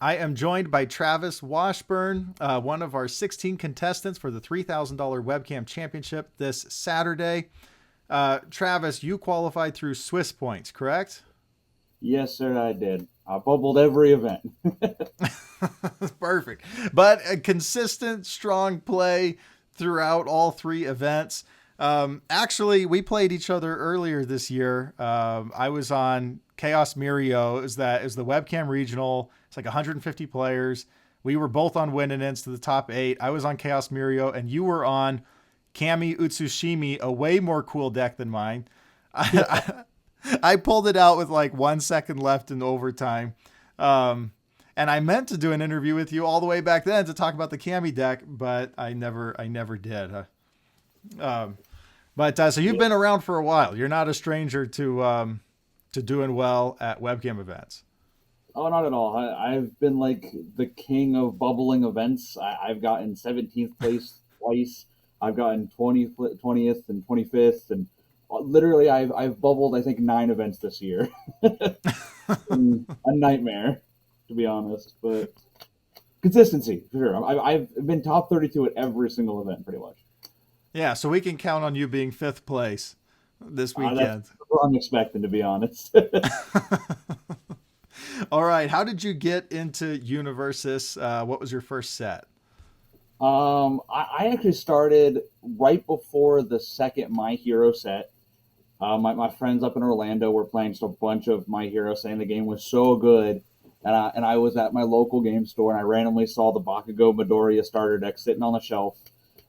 I am joined by Travis Washburn, one of our 16 contestants for the $3,000 Webcam Championship this Saturday. Travis, you qualified through Swiss points, correct? Yes, sir, I did. I bubbled every event. Perfect. But a consistent, strong play throughout all three events. Actually, we played each other earlier this year. I was on Chaos Mirio. It was the Webcam Regional. It's like 150 players. We were both on winning ins to the top eight. I was on Chaos Mirio, and you were on Kami Utsushimi, a way more cool deck than mine. I, I pulled it out with like 1 second left in overtime. Um, and I meant to do an interview with you all the way back then to talk about the Cami deck, but I never did. But so you've Yeah. been around for a while. You're not a stranger to doing well at webcam events. Oh, not at all. I've been like the king of bubbling events. I've gotten 17th place twice. I've gotten 20th and 25th, and literally I've bubbled I think 9 events this year. A nightmare, to be honest. But consistency for sure. I've been top 32 at every single event, pretty much. Yeah, so we can count on you being fifth place this That's weekend. what I'm expecting, to be honest. All right, how did you get into Universus? What was your first set? I actually started right before the second My Hero set. My friends up in Orlando were playing just a bunch of My Hero, saying the game was so good. And I was at my local game store and I randomly saw the Bakugo Midoriya starter deck sitting on the shelf.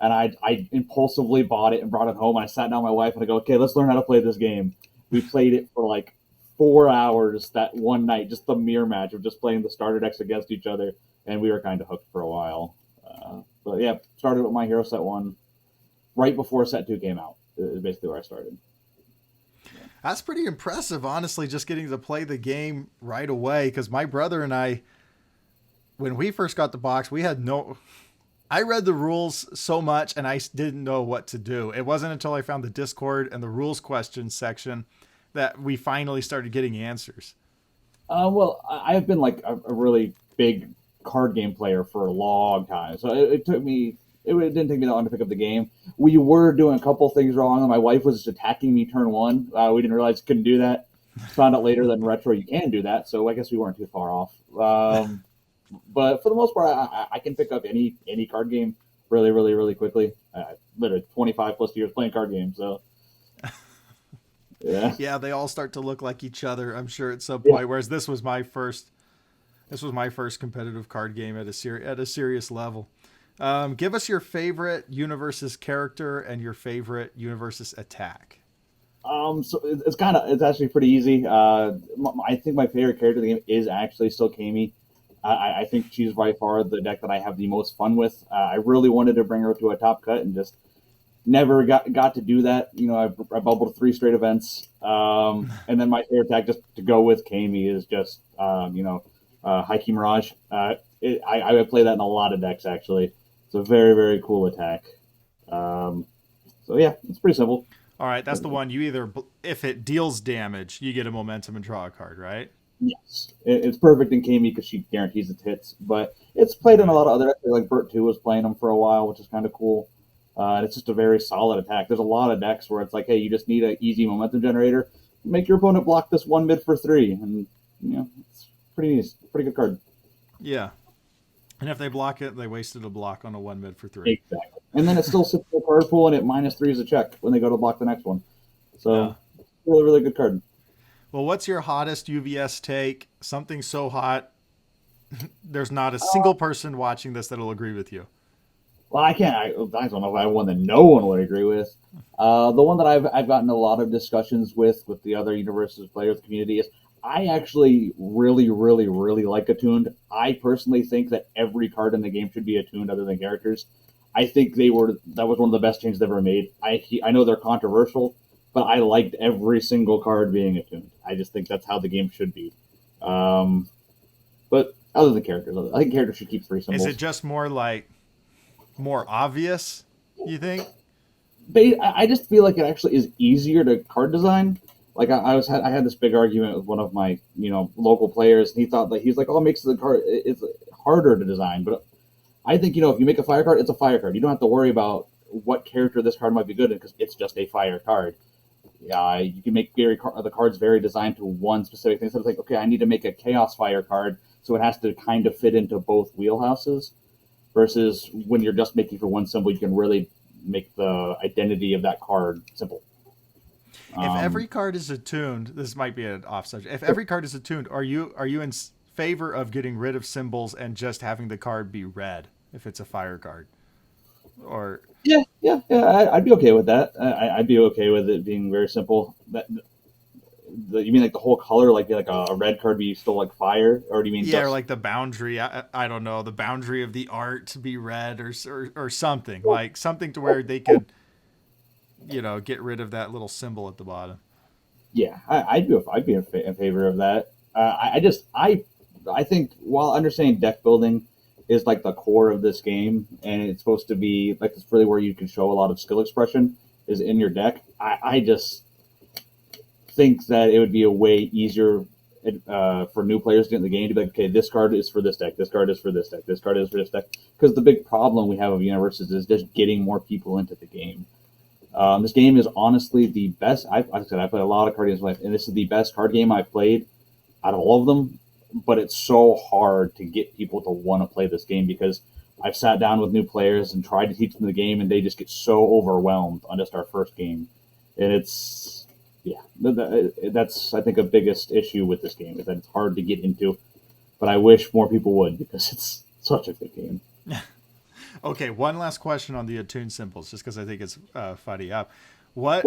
And I impulsively bought it and brought it home. And I sat down with my wife and I go, okay, let's learn how to play this game. We played it for like 4 hours that one night, just the mirror match of just playing the starter decks against each other. And we were kind of hooked for a while. But yeah, started with My Hero set one right before set two came out. Is basically where I started. That's pretty impressive, honestly, just getting to play the game right away. Because my brother and I, when we first got the box, we had no. I read the rules so much and I didn't know what to do. It wasn't until I found the Discord and the rules questions section that we finally started getting answers. Well, I've been like a really big card game player for a long time, so it took me. It didn't take me that long to pick up the game. We were doing a couple things wrong. My wife was just attacking me turn one. We didn't realize you couldn't do that. Found out later that in retro you can do that, so I guess we weren't too far off. But for the most part, I can pick up any card game really quickly. Literally 25 plus years playing card games, so yeah, Yeah, they all start to look like each other, I'm sure, at some yeah. point. Whereas this was my first competitive card game at a serious level. Give us your favorite Universus character and your favorite Universus attack. So it's actually pretty easy. I think my favorite character in the game is actually still Kami. I think she's by far the deck that I have the most fun with. I really wanted to bring her to a top cut and just never got to do that. I bubbled 3 straight events, and then my favorite attack just to go with Kami is just Haki Mirage. I would play that in a lot of decks actually. It's a very cool attack. Um, so yeah, it's pretty simple. All right, that's the one you either, if it deals damage, you get a momentum and draw a card, right? Yes, it's perfect in Kami because she guarantees its hits. But it's played in a Right. lot of other decks. Like Bert Two was playing them for a while, which is kind of cool. And it's just a very solid attack. There's a lot of decks where it's like, hey, you just need an easy momentum generator. Make your opponent block this one mid for three, and it's pretty nice, pretty good card. Yeah. And if they block it, they wasted a block on a one mid for three. Exactly. And then it still sits in the card pool, and it minus three is a check when they go to block the next one. Yeah. So really good card. Well, what's your hottest UVS take? Something so hot, there's not a single person watching this that'll agree with you. Well, I don't know if I have one that no one would agree with. The one that I've gotten a lot of discussions with the other universes players community is I actually really like attuned. I personally think that every card in the game should be attuned other than characters. I think that was one of the best changes ever made. I know they're controversial, but I liked every single card being attuned. I just think that's how the game should be. Um, but other than characters, I think characters should keep three Is it symbols. just more obvious, you think? I just feel like it actually is easier to card design. like I had this big argument with one of my local players, and he thought that he's like, oh, it makes the card it's harder to design. But I think if you make a fire card, it's a fire card. You don't have to worry about what character this card might be good in because it's just a fire card. Yeah, you can make the cards very designed to one specific thing. So it's like, okay, I need to make a chaos fire card, so it has to kind of fit into both wheelhouses. Versus when you're just making for one symbol, you can really make the identity of that card simple. If every card is attuned, this might be an off subject. If every card is attuned, are you in favor of getting rid of symbols and just having the card be red if it's a fire card? Or yeah, I'd be okay with that. I'd be okay with it being very simple. You mean like the whole color, like a red card be still like fire, or do you mean or like the boundary? I don't know, the boundary of the art to be red or something like something to where they could get rid of that little symbol at the bottom. Yeah, I'd be in favor of that. I think while understanding deck building is like the core of this game, and it's supposed to be like it's really where you can show a lot of skill expression is in your deck. I just think that it would be a way easier for new players to get in the game to be like, okay, this card is for this deck, this card is for this deck, this card is for this deck. Because the big problem we have of universes is just getting more people into the game. This game is honestly the best. Like I said, I played a lot of card games in my life, and this is the best card game I've played out of all of them. But it's so hard to get people to want to play this game because I've sat down with new players and tried to teach them the game, and they just get so overwhelmed on just our first game. And it's, yeah, that's, I think, a biggest issue with this game is that it's hard to get into. But I wish more people would because it's such a good game. Okay, one last question on the attuned symbols, just because I think it's funny up. What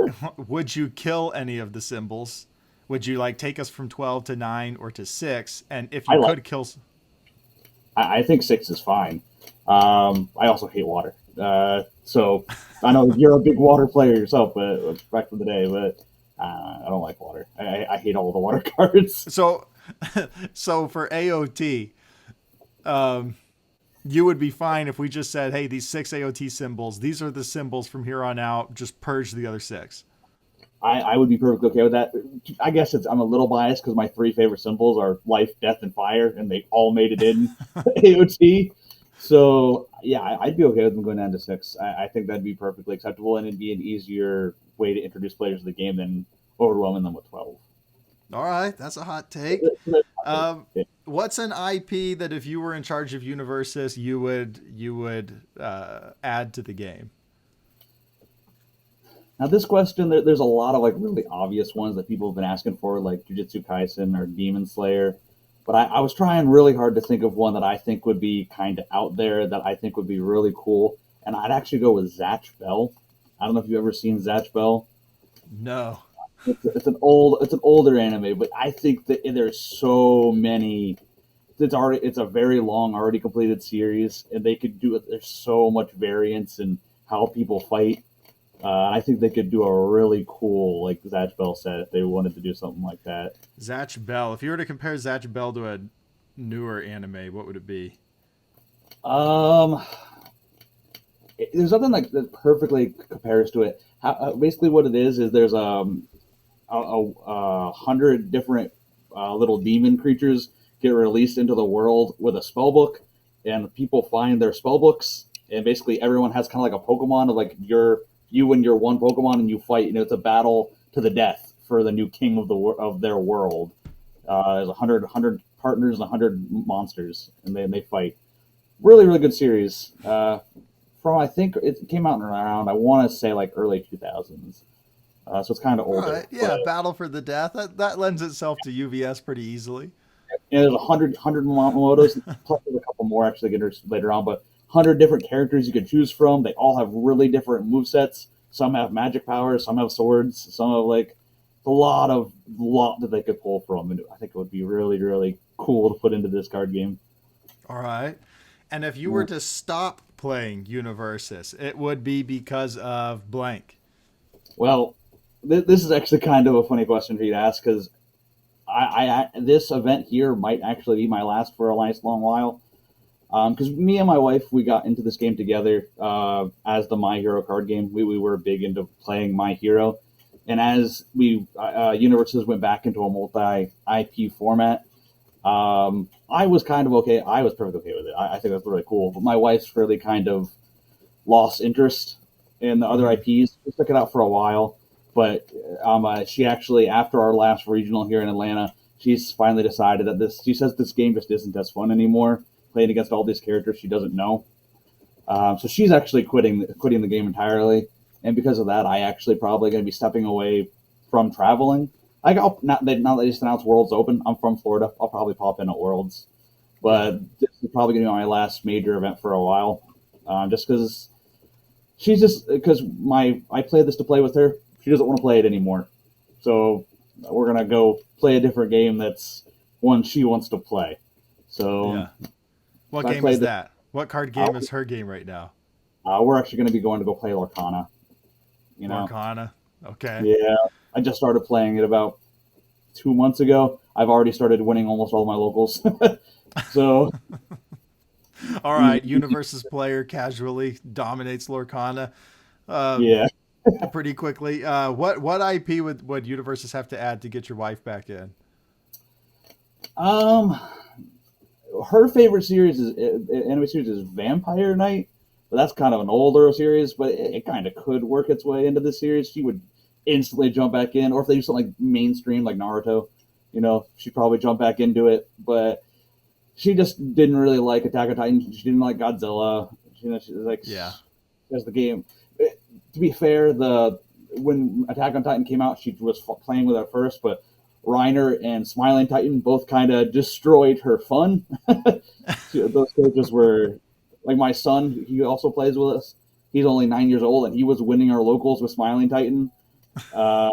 would you kill any of the symbols? Would you like take us from 12 to 9 or to 6? And if you could kill, I think 6 is fine. I also hate water, so I know you're a big water player yourself, but back in the day, but I don't like water. I hate all the water cards. So for AOT, you would be fine if we just said, hey, these 6 AOT symbols, these are the symbols from here on out, just purge the other 6. I would be perfectly okay with that. I guess I'm a little biased because my 3 favorite symbols are life, death, and fire, and they all made it in AOT. So, yeah, I'd be okay with them going down to 6. I think that'd be perfectly acceptable, and it'd be an easier way to introduce players to the game than overwhelming them with 12. All right, that's a hot take. What's an IP that if you were in charge of Universus, you would add to the game? Now, this question, there's a lot of like really obvious ones that people have been asking for, like Jujutsu Kaisen or Demon Slayer. But I was trying really hard to think of one that I think would be kind of out there, that I think would be really cool. And I'd actually go with Zatch Bell. I don't know if you've ever seen Zatch Bell. No. It's an older anime, but I think that there's so many. It's a very long, already completed series, and they could do it. There's so much variance in how people fight. I think they could do a really cool like Zatch Bell set if they wanted to do something like that. Zatch Bell. If you were to compare Zatch Bell to a newer anime, what would it be? There's something like that perfectly compares to it. Basically, what it is there's 100 different little demon creatures get released into the world with a spell book, and people find their spell books, and basically everyone has kind of like a Pokemon of like you and your one Pokemon, and you fight. It's a battle to the death for the new king of their world. There's 100 partners and 100 monsters, and they fight. Really, really good series. From I think it came out around I want to say like early 2000s. So it's kind of older. Right. Yeah, Battle for the Death. That lends itself to UVS pretty easily. And there's 100 Motos, plus there's a couple more actually later on, but 100 different characters you can choose from. They all have really different movesets. Some have magic powers, some have swords, some have like a lot that they could pull from. And I think it would be really, really cool to put into this card game. All right. And if you were to stop playing Universus, it would be because of blank. Well, this is actually kind of a funny question for you to ask because this event here might actually be my last for a nice long while. Because me and my wife, we got into this game together as the My Hero card game. We were big into playing My Hero. And as we universes went back into a multi IP format, I was kind of okay. I was perfectly okay with it. I think that's really cool. But my wife's really kind of lost interest in the other Mhm. IPs. We took it out for a while, but she actually, after our last regional here in Atlanta, she's finally decided that she says this game just isn't as fun anymore, playing against all these characters she doesn't know. So she's actually quitting the game entirely, and because of that, I actually probably going to be stepping away from traveling. Now that they just announced Worlds Open, I'm from Florida. I'll probably pop in at Worlds, Yeah. but this is probably going to be my last major event for a while, just because I played this to play with her. She doesn't want to play it anymore, so we're gonna go play a different game that's one she wants to play. So, Yeah. What I game is played this. that? What card game is her game right now? We're actually going to be going to go play Lorcana. You know, Lorcana. Okay. yeah. I just started playing it about 2 months ago. I've already started winning almost all my locals. So All right. Universe's player casually dominates Lorcana yeah. pretty quickly. What IP would Universes have to add to get your wife back in? Um, her favorite anime series is Vampire Knight, but that's kind of an older series. But it kind of could work its way into the series. She would instantly jump back in, or if they do something like mainstream like Naruto, she'd probably jump back into it. But she just didn't really like Attack on Titan. She didn't like Godzilla. She was like, Yeah. as the game. To be fair, when Attack on Titan came out, she was playing with it at first, but Reiner and Smiling Titan both kind of destroyed her fun. Those characters were like my son. He also plays with us. He's only 9 years old, and he was winning our locals with Smiling Titan. Uh,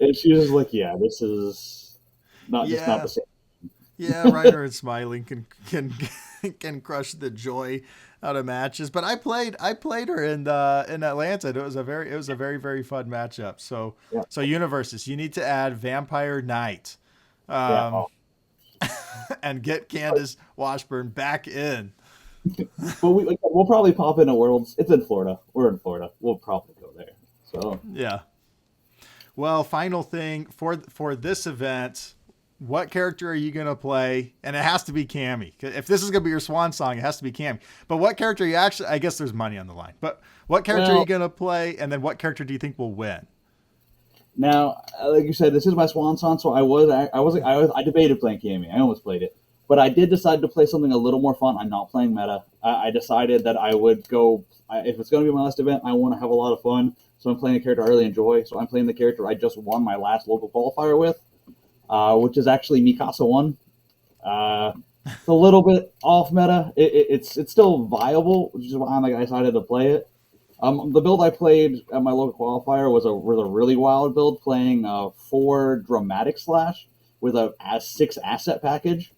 and she was like, "Yeah, this is not Yeah. the same." Yeah, Reiner and Smiling can crush the joy out of matches. But I played her in Atlanta. And it was a very very fun matchup. Yeah, So Universes, you need to add Vampire Knight, yeah. um, and get Candace Washburn back in. But we'll probably pop into Worlds. It's in Florida. We're in Florida. We'll probably go there. So Yeah. Well, final thing for this event, what character are you gonna play? And it has to be Cammy. If this is gonna be your swan song, it has to be Cammy. But what character are you actually? I guess there's money on the line. But what character are you well, gonna play? And then what character do you think will win? now, like you said, this is my swan song. So I debated playing Cammy. I almost played it, but I did decide to play something a little more fun. I'm not playing meta. I decided that I would go. If it's going to be my last event, I want to have a lot of fun. So I'm playing a character I really enjoy. So I'm playing the character I just won my last local qualifier with, which is actually Mikasa One. It's a little bit off meta. It's still viable, which is why I decided to play it. The build I played at my local qualifier was a really wild build, playing 4 dramatic slash with a 6 asset package.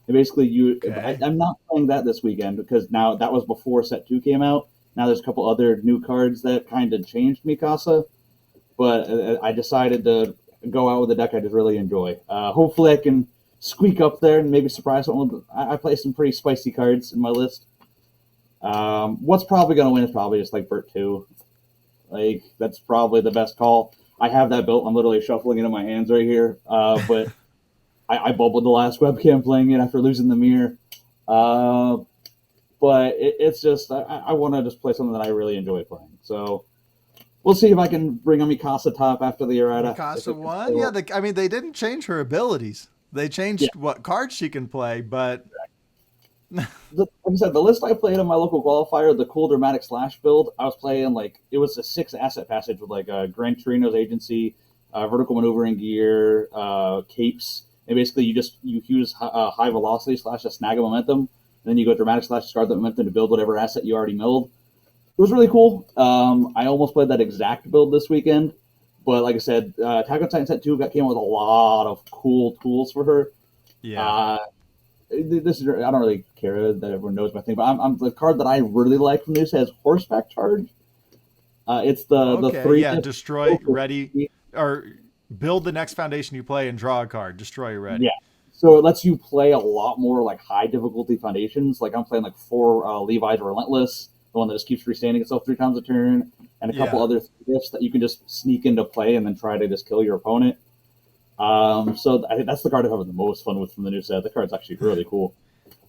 And basically, Okay. I'm not playing that this weekend because now that was before Set 2 came out. Now there's a couple other new cards that kind of changed Mikasa, but I decided to go out with a deck I just really enjoy. Hopefully, I can squeak up there and maybe surprise someone. I play some pretty spicy cards in my list. What's probably going to win is probably just like Burt 2. Like, that's probably the best call. I have that built. I'm literally shuffling it in my hands right here. But I bubbled the last webcam playing it after losing the mirror. But it's just, I want to just play something that I really enjoy playing. So we'll see if I can bring a Mikasa top after the errata. Mikasa won. Yeah. I mean, they didn't change her abilities. They Yeah. changed what cards she can play, but Like I said, the list I played on my local qualifier, the cool dramatic slash build, I was playing like it was a 6 asset passage with like Gran Torino's agency, vertical maneuvering gear, capes, and basically you use high velocity slash to snag a momentum, and then you go dramatic slash discard the momentum to build whatever asset you already milled. It was really cool. I almost played that exact build this weekend, but like I said, Attack on Titan Set 2 came with a lot of cool tools for her. yeah. This is I don't really care that everyone knows my thing, but I'm the card that I really like from this has horseback charge. It's the Okay. three. Yeah. Destroy ready or build the next foundation you play and draw a card. Destroy ready. Yeah, so it lets you play a lot more like high difficulty foundations. Like I'm playing like 4 Levi's Relentless, the one that just keeps restanding itself 3 times a turn, and a couple other gifts that you can just sneak into play and then try to just kill your opponent. So I think that's the card I'm having the most fun with from the new set. The card's actually really cool.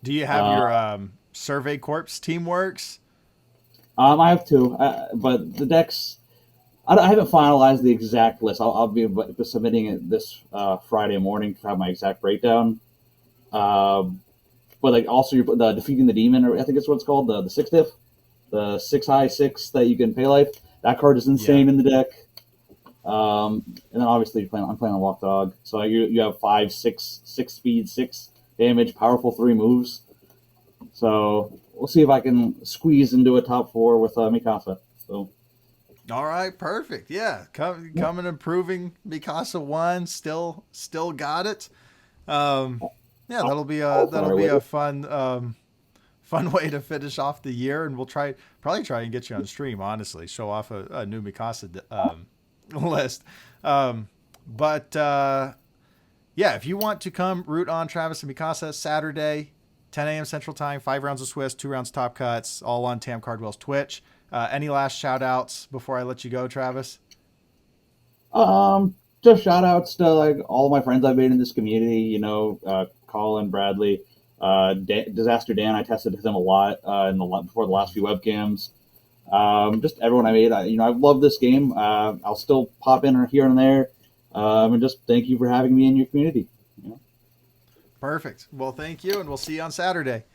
Do you have your Survey Corps Teamworks? I have 2, but the decks. I haven't finalized the exact list. I'll be submitting it this Friday morning to have my exact breakdown. But like also you're the defeating the demon, or I think it's what it's called, the 6 diff, the 6/6 that you can pay life. That card is insane in the deck. And then obviously I'm playing on Walk Dog, so you have 5, 6 speed, 6 damage, powerful 3 moves. So we'll see if I can squeeze into a top 4 with Mikasa. So. All right, perfect. Yeah, coming improving. Mikasa 1, still got it. Yeah, that'll be a fun way to finish off the year, and we'll probably try and get you on stream. Honestly, show off a new Mikasa list. But yeah, if you want to come root on Travis and Mikasa, Saturday, 10 a.m. Central Time, 5 rounds of Swiss, 2 rounds Top Cuts, all on Tam Cardwell's Twitch. Any last shout outs before I let you go, Travis? Just shout outs to like all my friends I've made in this community, Colin, Bradley, Disaster Dan. I tested with him a lot before the last few webcams. Just everyone I made. I love this game. I'll still pop in here and there. And just thank you for having me in your community. Perfect. Well, thank you, and we'll see you on Saturday.